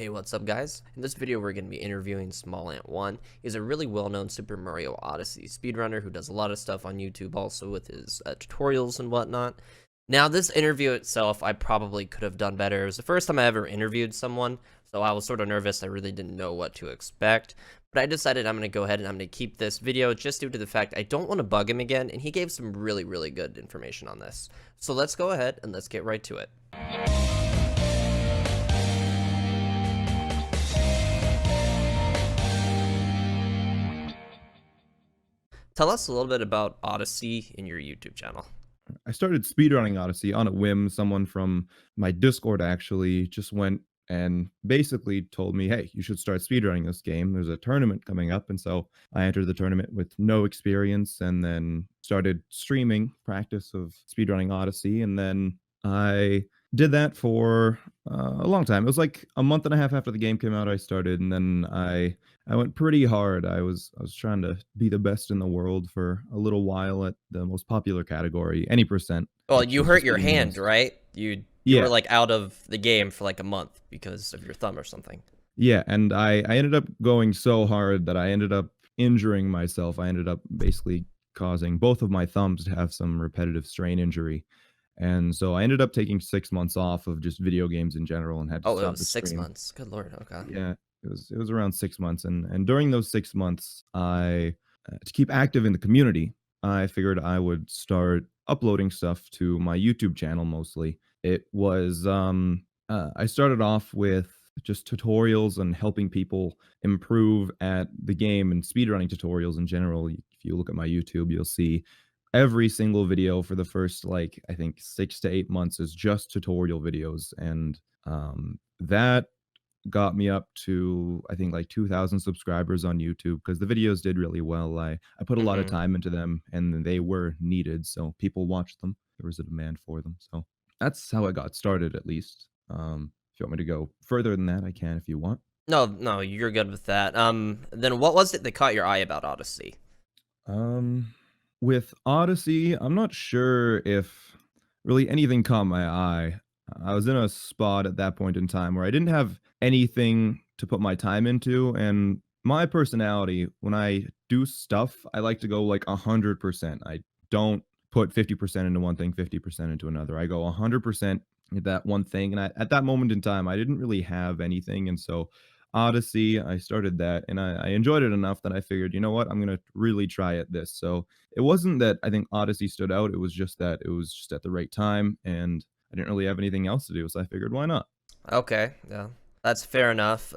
Hey, what's up guys? In this video we're going to be interviewing Smallant1. He's a really well-known Super Mario Odyssey speedrunner who does a lot of stuff on YouTube also with his tutorials and whatnot. Now this interview itself I probably could have done better. It was the first time I ever interviewed someone, so I was sort of nervous. I really didn't know what to expect. But I decided I'm going to go ahead and I'm going to keep this video just due to the fact I don't want to bug him again, and he gave some really good information on this. So let's go ahead and let's get right to it. Tell us a little bit about Odyssey in your YouTube channel. I started speedrunning Odyssey on a whim. Someone from my Discord actually just went and basically told me, "Hey, you should start speedrunning this game. There's a tournament coming up." And so I entered the tournament with no experience and then started streaming practice of speedrunning Odyssey. And then I did that for a long time. It was like a month and a half after the game came out, I started, and then I went pretty hard. I was trying to be the best in the world for a little while at the most popular category, any percent, Well, which you was the hurt your speeding hand, most. right? You were Yeah, like out of the game for like a month because of your thumb or something. yeah, and I ended up going so hard that I ended up injuring myself. I ended up basically causing both of my thumbs to have some repetitive strain injury, and so I ended up taking 6 months off of just video games in general and had to Oh, it stop was the six stream. months. Good Lord. Okay. Yeah, it was around 6 months, and during those 6 months, to keep active in the community, I figured I would start uploading stuff to my YouTube channel mostly. It was, I started off with just tutorials and helping people improve at the game and speedrunning tutorials in general. If you look at my YouTube, you'll see every single video for the first, like, I think 6 to 8 months is just tutorial videos, and, that got me up to, I think, like 2,000 subscribers on YouTube because the videos did really well. I put a lot of Mm-hmm. time into them and they were needed, so people watched them. There was a demand for them. So that's how I got started, at least. If you want me to go further than that, I can if you want. No, you're good with that. Then what was it that caught your eye about Odyssey? Um, with Odyssey, I'm not sure if really anything caught my eye. I was in a spot at that point in time where I didn't have anything to put my time into, and my personality, when I do stuff, I like to go like 100%. I don't put 50% into one thing, 50% into another. I go 100% at that one thing, and at that moment in time, I didn't really have anything, and so Odyssey, I started that and I enjoyed it enough that I figured, you know what, I'm gonna really try at this. So it wasn't that I think Odyssey stood out, it was just that it was just at the right time and I didn't really have anything else to do, so I figured why not? Okay, yeah, that's fair enough.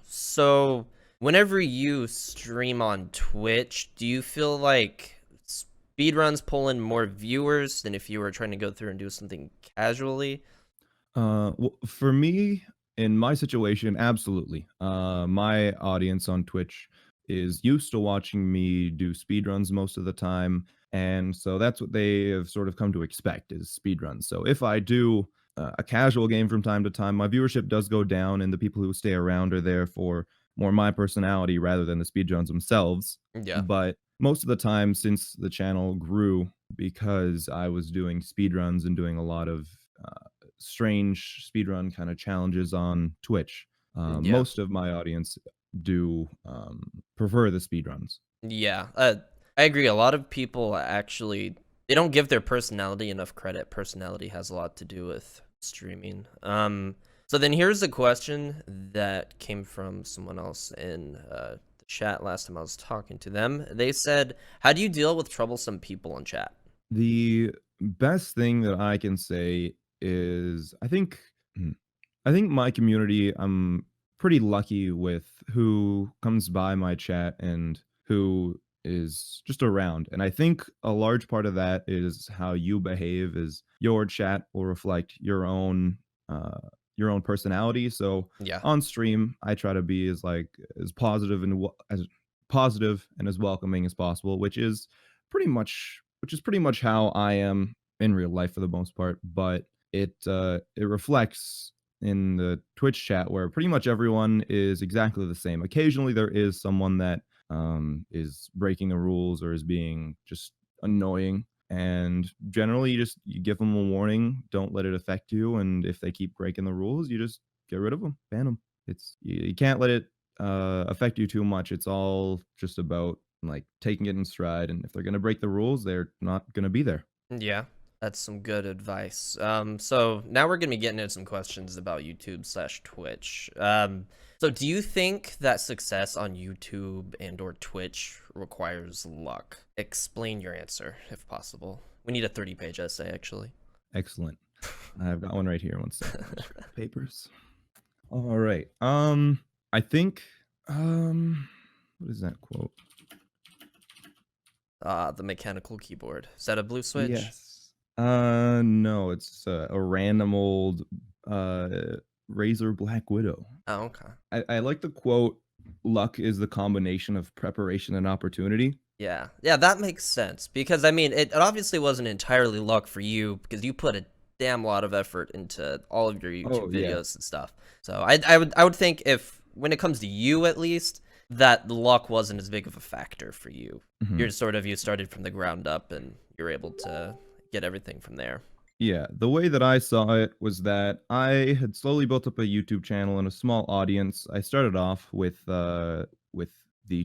So whenever you stream on Twitch, do you feel like speedruns pull in more viewers than if you were trying to go through and do something casually? For me, in my situation, absolutely. My audience on Twitch is used to watching me do speedruns most of the time, and so that's what they have sort of come to expect is speedruns. So if I do a casual game from time to time, my viewership does go down, and the people who stay around are there for more my personality rather than the speedruns themselves. Yeah. But most of the time, since the channel grew, because I was doing speedruns and doing a lot of strange speedrun kind of challenges on Twitch. Yeah. Most of my audience do prefer the speedruns. Yeah, I agree. A lot of people actually they don't give their personality enough credit. Personality has a lot to do with streaming. So then here's a question that came from someone else in the chat last time I was talking to them. They said, "How do you deal with troublesome people in chat?" The best thing that I can say is hmm, I think my community, I'm pretty lucky with who comes by my chat and who is just around. And I think a large part of that is how you behave is your chat will reflect uh your own personality. So Yeah. on stream, I try to be as positive and as positive and as welcoming as possible, which is pretty much how I am in real life for the most part, but it reflects in the Twitch chat where pretty much everyone is exactly the same. Occasionally there is someone that is breaking the rules or is being just annoying, and generally you give them a warning, don't let it affect you, and if they keep breaking the rules, you just get rid of them, ban them. You can't let it affect you too much. It's all just about like taking it in stride. And if they're gonna break the rules, they're not gonna be there. Yeah, that's some good advice. So now we're gonna be getting into some questions about YouTube slash Twitch. So do you think that success on YouTube and or Twitch requires luck? Explain your answer, if possible. We need a 30-page essay, actually. Excellent. I've got one right here. One second. Let me just grab the papers. All right. I think what is that quote? The mechanical keyboard. Is that a blue switch? Yes. No, it's a random old Razor Black Widow. Oh, okay. I like the quote, luck is the combination of preparation and opportunity. Yeah, yeah, that makes sense because I mean, it obviously wasn't entirely luck for you because you put a damn lot of effort into all of your Oh YouTube yeah. videos and stuff. So I would think if when it comes to you at least that luck wasn't as big of a factor for you. Mhm. You're sort of you started from the ground up and you're able to get everything from there. Yeah, the way that I saw it was that I had slowly built up a YouTube channel and a small audience. I started off with the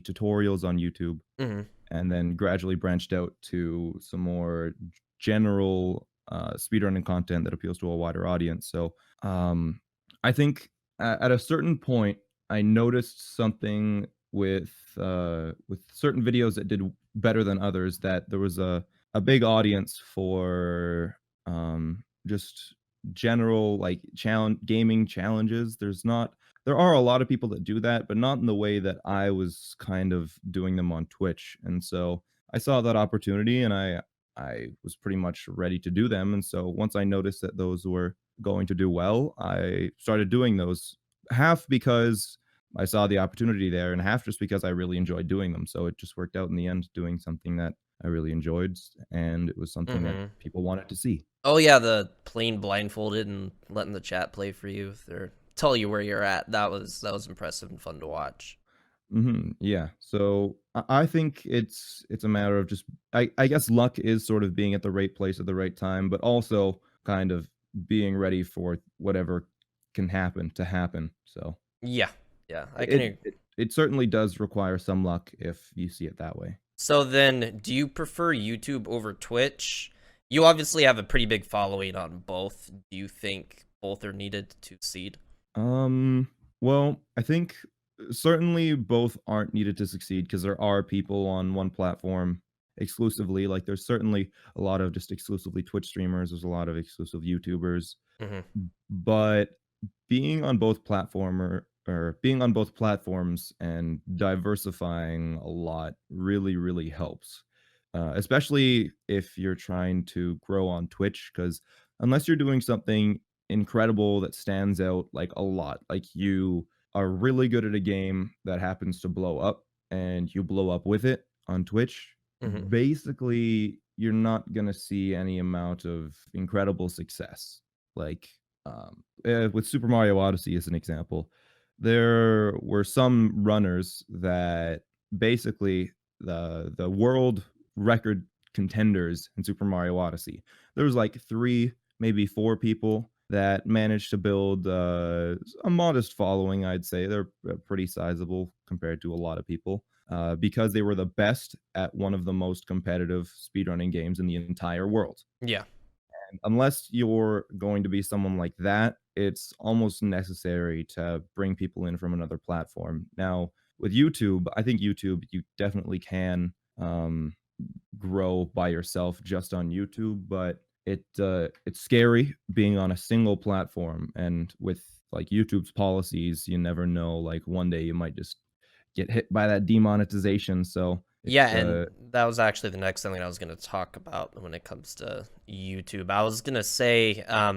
tutorials on YouTube Hmm. and then gradually branched out to some more general speedrunning content that appeals to a wider audience. So, I think at a certain point, I noticed something with certain videos that did better than others. That there was a big audience for just general like challenge gaming challenges. There are a lot of people that do that, but not in the way that I was kind of doing them on Twitch. And so I saw that opportunity and I was pretty much ready to do them. And so once I noticed that those were going to do well, I started doing those half because I saw the opportunity there and half just because I really enjoyed doing them. So it just worked out in the end doing something that I really enjoyed and it was something that Hmm. people wanted to see. Oh yeah, the playing blindfolded and letting the chat play for you or tell you where you're at. That was impressive and fun to watch. Yeah. So I think it's a matter of just I guess luck is sort of being at the right place at the right time, but also kind of being ready for whatever can happen to happen. So Yeah, yeah, I it can. it, it certainly does require some luck if you see it that way. So then, do you prefer YouTube over Twitch? You obviously have a pretty big following on both. Do you think both are needed to succeed? Well, I think certainly both aren't needed to succeed because there are people on one platform exclusively. Like there's certainly a lot of just exclusively Twitch streamers, there's a lot of exclusive YouTubers, Hmm. but being on both being on both platforms and diversifying a lot really helps. Especially if you're trying to grow on Twitch, because unless you're doing something incredible that stands out like a lot, like you are really good at a game that happens to blow up and you blow up with it on Twitch, Hmm. basically you're not going to see any amount of incredible success. Like with Super Mario Odyssey as an example, there were some runners that basically the world record contenders in Super Mario Odyssey. There was like 3, maybe 4 people that managed to build a modest following, I'd say. They're pretty sizable compared to a lot of people because they were the best at one of the most competitive speedrunning games in the entire world. Yeah. Unless you're going to be someone like that, it's almost necessary to bring people in from another platform. Now, with YouTube, I think YouTube, you definitely can grow by yourself just on YouTube, but it's scary being on a single platform. And with like YouTube's policies, you never know. Like one day you might just get hit by that demonetization. So Yeah, it's and that was actually the next thing that I was going to talk about when it comes to YouTube. I was going to say, I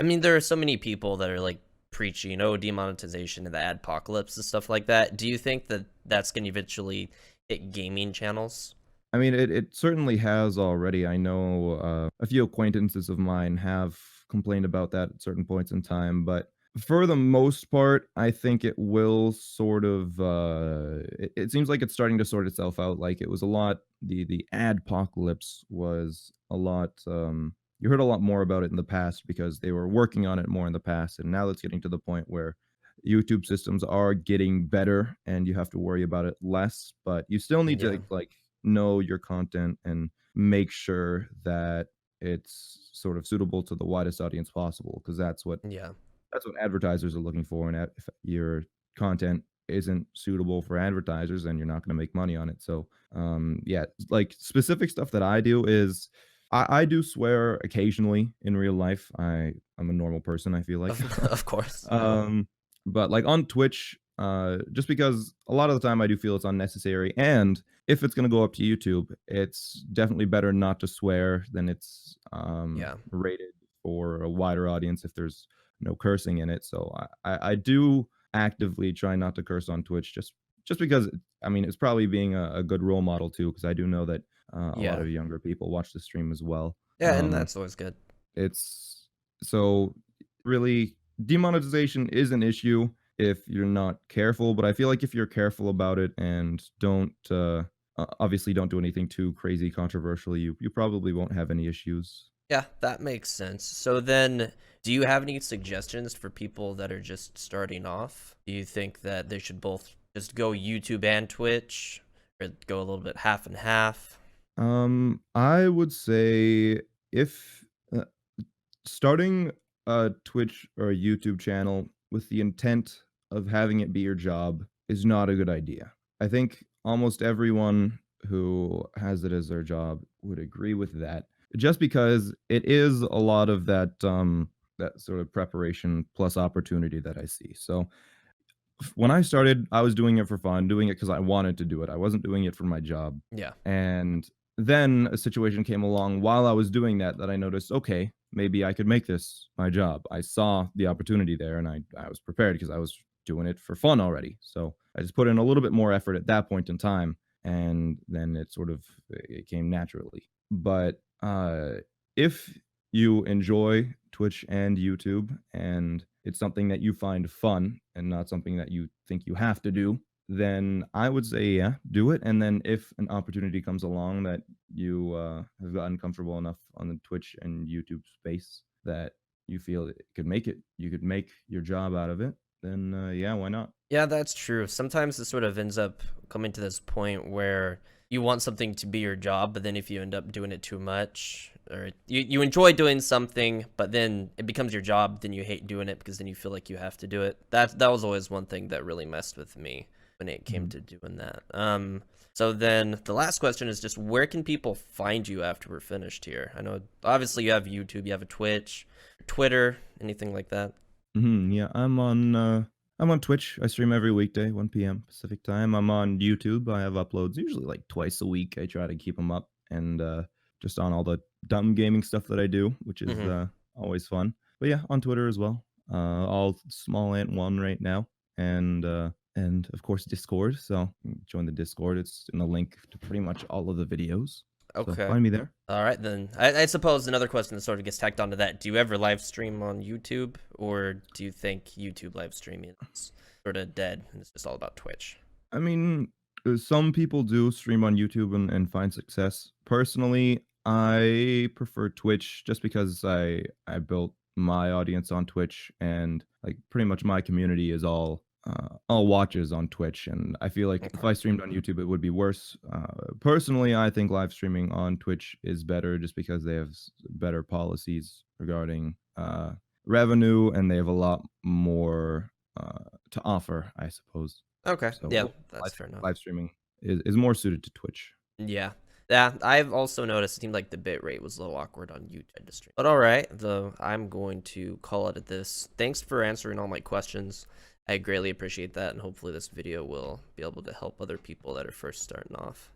mean, there are so many people that are like preaching, oh, demonetization and the adpocalypse and stuff like that. Do you think that that's going to eventually hit gaming channels? I mean, it certainly has already. I know a few acquaintances of mine have complained about that at certain points in time, but for the most part, I think it will sort of. It seems like it's starting to sort itself out. Like it was a lot. The adpocalypse was a lot. You heard a lot more about it in the past because they were working on it more in the past, and now it's getting to the point where YouTube systems are getting better and you have to worry about it less, but you still need to Yeah. like know your content and make sure that it's sort of suitable to the widest audience possible because Yeah. that's what advertisers are looking for. And if your content isn't suitable for advertisers, then you're not going to make money on it. So, yeah, like specific stuff that I do is I do swear occasionally in real life. I'm a normal person. I feel like, Of course. um, but like on Twitch, just because a lot of the time I do feel it's unnecessary, and if it's going to go up to YouTube, it's definitely better not to swear than it's Yeah. rated for a wider audience if there's no cursing in it. So I do actively try not to curse on Twitch just because I mean it's probably being a good role model too because I do know that a lot Yeah. of younger people watch the stream as well. Yeah, and that's always good. It's so really demonetization is an issue if you're not careful, but I feel like if you're careful about it and don't obviously don't do anything too crazy controversial, you probably won't have any issues. Yeah, that makes sense. So then, do you have any suggestions for people that are just starting off? Do you think that they should both just go YouTube and Twitch, or go a little bit half and half? I would say if starting a Twitch or a YouTube channel with the intent of having it be your job is not a good idea. I think almost everyone who has it as their job would agree with that. Just because it is a lot of that sort of preparation plus opportunity that I see. So when I started, I was doing it for fun, doing it because I wanted to do it. I wasn't doing it for my job. Yeah. And then a situation came along while I was doing that that I noticed, okay, maybe I could make this my job. I saw the opportunity there and I was prepared because I was doing it for fun already. So I just put in a little bit more effort at that point in time and then it came naturally. But if you enjoy Twitch and YouTube and it's something that you find fun and not something that you think you have to do, then I would say, yeah, do it. And then if an opportunity comes along that you have gotten comfortable enough on the Twitch and YouTube space that you feel you could make your job out of it, then yeah, why not? Yeah, that's true. Sometimes it sort of ends up coming to this point where you want something to be your job, but then if you end up doing it too much, or you enjoy doing something, but then it becomes your job, then you hate doing it because then you feel like you have to do it. That was always one thing that really messed with me when it came Mhm. to doing that. So then the last question is just where can people find you after we're finished here? I know obviously you have YouTube, you have a Twitch, Twitter, anything like that. Yeah, I'm on Twitch. I stream every weekday, 1 p.m. Pacific time. I'm on YouTube. I have uploads usually like twice a week. I try to keep them up and just on all the dumb gaming stuff that I do, which is Hmm. always fun. But yeah, on Twitter as well. All small ant one right now, and of course Discord. So join the Discord. It's in the link to pretty much all of the videos. So Okay. find me there. All right, then. I suppose another question that sort of gets tacked onto that. Do you ever live stream on YouTube, or do you think YouTube live streaming is sort of dead and it's just all about Twitch? I mean, some people do stream on YouTube and find success. Personally, I prefer Twitch just because I built my audience on Twitch and like pretty much my community is all watches on Twitch and I feel like if Okay. I streamed on YouTube it would be worse. Personally, I think live streaming on Twitch is better just because they have better policies regarding revenue and they have a lot more to offer, I suppose. Okay. So Yeah, live that's fair enough. live streaming is more suited to Twitch. Yeah. Yeah, I've also noticed it seemed like the bit rate was a little awkward on YouTube to stream. But all right, though, I'm going to call it at this. Thanks for answering all my questions. I greatly appreciate that, and hopefully this video will be able to help other people that are first starting off.